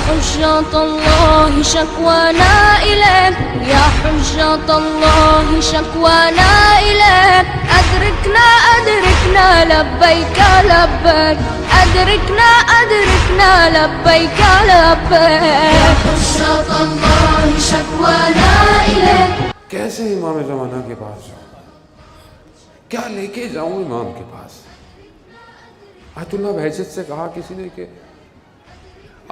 حجة الله شكوانا إليك، يا حجة الله شكوانا إليك، أدركنا أدركنا لبيك لبيك، أدركنا أدركنا لبيك لبيك، يا حجة الله شكوانا إليك. کیسے امام زمانہ کے پاس جاؤں؟ کیا لے کے جاؤں امام کے پاس؟ آیت اللہ بہجت سے کہا کسی نے کہ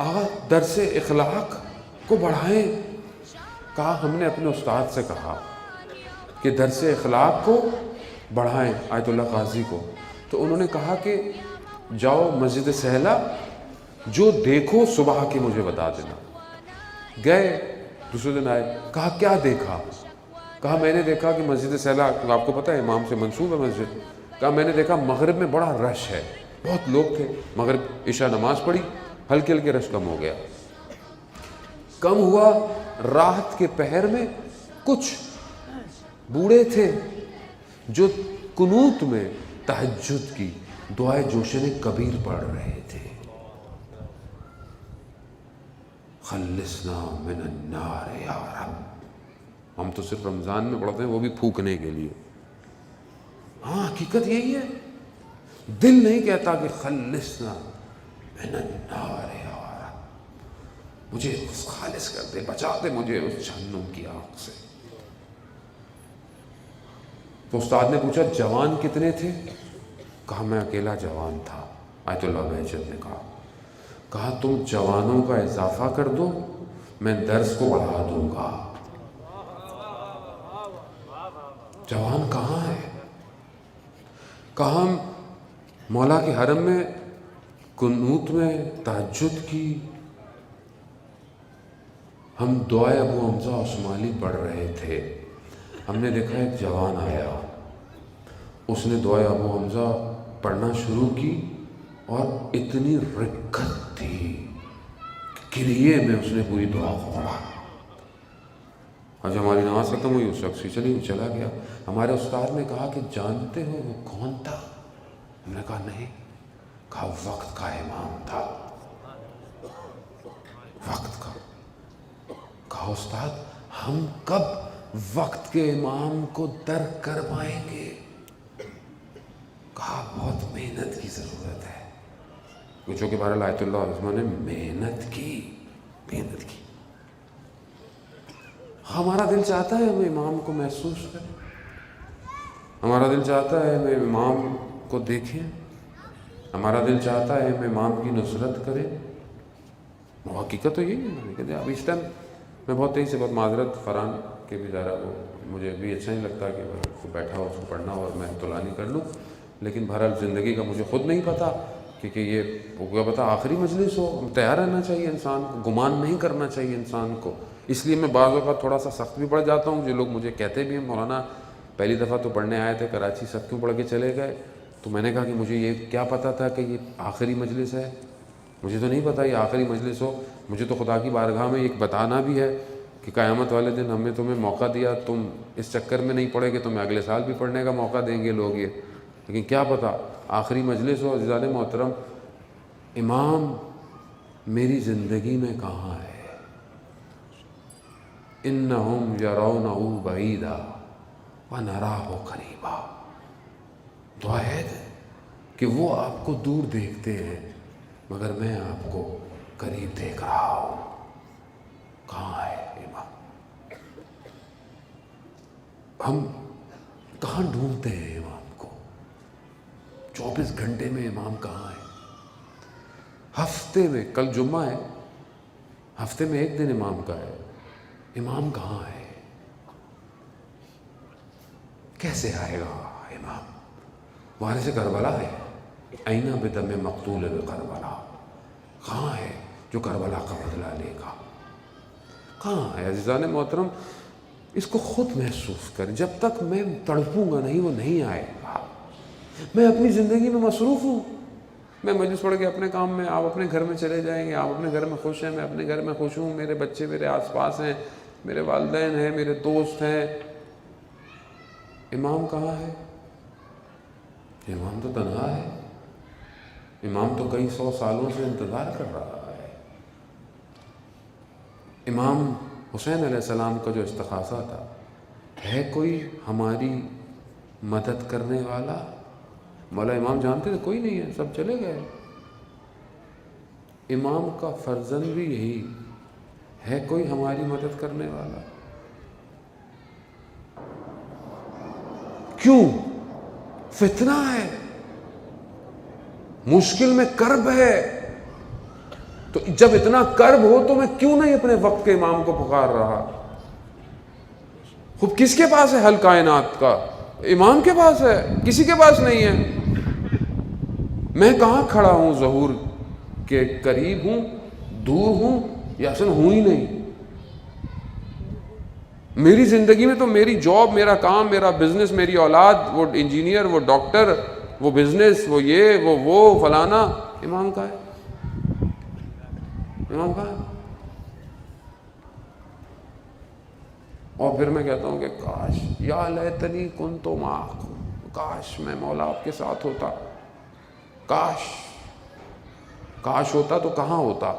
آقا درس اخلاق کو بڑھائیں. کہا ہم نے اپنے استاد سے کہا کہ درس اخلاق کو بڑھائیں آیت اللہ قاضی کو. تو انہوں نے کہا کہ جاؤ مسجد سہلا، جو دیکھو صبح کے مجھے بتا دینا. گئے، دوسرے دن آئے، کہا کیا دیکھا؟ کہا میں نے دیکھا کہ مسجد سہلا، آپ کو پتہ ہے امام سے منسوب ہے مسجد. کہا میں نے دیکھا مغرب میں بڑا رش ہے، بہت لوگ تھے. مغرب عشاء نماز پڑھی، ہلکے ہلکے رش کم ہو گیا. کم ہوا رات کے پہر میں کچھ بوڑھے تھے جو قنوت میں تہجد کی دعائے جوشن کبیر پڑھ رہے تھے. خلصنا من النار یا رب. ہم تو صرف رمضان میں پڑھتے ہیں، وہ بھی پھونکنے کے لیے. ہاں حقیقت یہی ہے. دل نہیں کہتا کہ خلصنا من النار یا رب، مجھے خالص کر دے، بچا دے مجھے اس جہنم کی آگ سے. تو استاد نے پوچھا جوان کتنے تھے؟ کہا میں اکیلا جوان تھا. آیت اللہ بہجت نے کہا تم جوانوں کا اضافہ کر دو، میں درس کو بڑھا دوں گا. جوان کہاں ہے؟ کہاں مولا کے حرم میں قنوت میں تہجد کی ہم دعائے ابو حمزہ عثمانی پڑھ رہے تھے. ہم نے دیکھا ایک جوان آیا، اس نے دعائے ابو حمزہ پڑھنا شروع کی اور اتنی رکت تھی کلیے میں اس نے پوری دعا کو پڑھا. آج ہماری نماز ختم ہوئی، اس شخص کی چلا گیا. ہمارے استاد نے کہا کہ جانتے ہو وہ کون تھا؟ ہم نے کہا نہیں. کہا وقت کا امام تھا، وقت کا. کہا استاد ہم کب وقت کے امام کو درک کر پائیں گے؟ کہا بہت محنت کی ضرورت ہے. کچھ کہ بہرحال آیت اللہ عثمان نے محنت کی. ہمارا دل چاہتا ہے ہم امام کو محسوس کریں، ہمارا دل چاہتا ہے ہم امام کو دیکھیں، ہمارا دل چاہتا ہے ہم امام کی نصرت کریں. حقیقت تو یہی ہے. اب اس ٹائم میں بہت تیزی سے بہت معذرت فرحان کے بھی ذرا وہ مجھے بھی اچھا نہیں لگتا کہ وہ بیٹھا ہو اس کو پڑھنا اور میں طلانی کر لوں. لیکن بہرحال زندگی کا مجھے خود نہیں پتہ، کیونکہ یہ وہ کیا پتہ آخری مجلس ہو. تیار رہنا چاہیے انسان کو، گمان نہیں کرنا چاہیے انسان کو. اس لیے میں بعض اوقات تھوڑا سا سخت بھی پڑ جاتا ہوں. جو لوگ مجھے کہتے بھی ہیں مولانا پہلی دفعہ تو پڑھنے آئے تھے کراچی، سب کیوں پڑھ کے چلے گئے؟ تو میں نے کہا کہ مجھے یہ کیا پتہ تھا کہ یہ آخری مجلس ہے؟ مجھے تو نہیں پتہ یہ آخری مجلس ہو. مجھے تو خدا کی بارگاہ میں ایک بتانا بھی ہے کہ قیامت والے دن ہم نے تمہیں موقع دیا، تم اس چکر میں نہیں پڑھے کہ تمہیں اگلے سال بھی پڑھنے کا موقع دیں گے لوگ. یہ لیکن کیا پتہ آخری مجلس ہو. عزیزان محترم، امام میری زندگی میں کہاں ہے؟ انہم یرونہ بعیدا ونراہ قریبا. دعا ہے کہ وہ آپ کو دور دیکھتے ہیں مگر میں آپ کو قریب دیکھ رہا ہوں. کہاں ہے امام؟ ہم کہاں ڈھونڈتے ہیں امام کو؟ 24 گھنٹے میں امام کہاں ہے؟ ہفتے میں کل جمعہ ہے، ہفتے میں ایک دن امام کا ہے. امام کہاں ہے؟ کیسے آئے گا امام؟ وارث کربلا ہے. اینہ بدم مقتول بکربلا. کہاں ہے جو کربلا کا بدلہ لے گا؟ کہاں ہے؟ عزیزان محترم، اس کو خود محسوس کریں. جب تک میں تڑپوں گا نہیں وہ نہیں آئے گا. میں اپنی زندگی میں مصروف ہوں. میں مجلس پڑھ کے اپنے کام میں، آپ اپنے گھر میں چلے جائیں گے. آپ اپنے گھر میں خوش ہیں، میں اپنے گھر میں خوش ہوں. میرے بچے میرے آس پاس ہیں، میرے والدین ہیں، میرے دوست ہیں. امام کہاں ہے؟ امام تو تنہا ہے. امام تو کئی 100 سالوں سے انتظار کر رہا ہے. امام حسین علیہ السلام کا جو استغاثہ تھا، ہے کوئی ہماری مدد کرنے والا؟ مولا امام جانتے تھے کوئی نہیں ہے، سب چلے گئے۔ امام کا فرزند بھی یہی ہے، کوئی ہماری مدد کرنے والا؟ کیوں؟ فتنہ ہے، مشکل میں کرب ہے، تو جب اتنا کرب ہو تو میں کیوں نہیں اپنے وقت کے امام کو پکار رہا؟ خود کس کے پاس ہے حل کائنات کا؟ امام کے پاس ہے، کسی کے پاس نہیں ہے۔ میں کہاں کھڑا ہوں؟ ظہور کے قریب ہوں، دور ہوں، یا اصل ہوں ہی نہیں۔ میری زندگی میں تو میری جاب، میرا کام، میرا بزنس، میری اولاد، وہ انجینئر، وہ ڈاکٹر، وہ بزنس، وہ یہ، وہ فلانا، امام کا ہے، امام کا ہے۔ اور پھر میں کہتا ہوں کہ کاش، یا لیتنی کنت معکم، کاش میں مولا آپ کے ساتھ ہوتا، کاش ہوتا تو کہاں ہوتا؟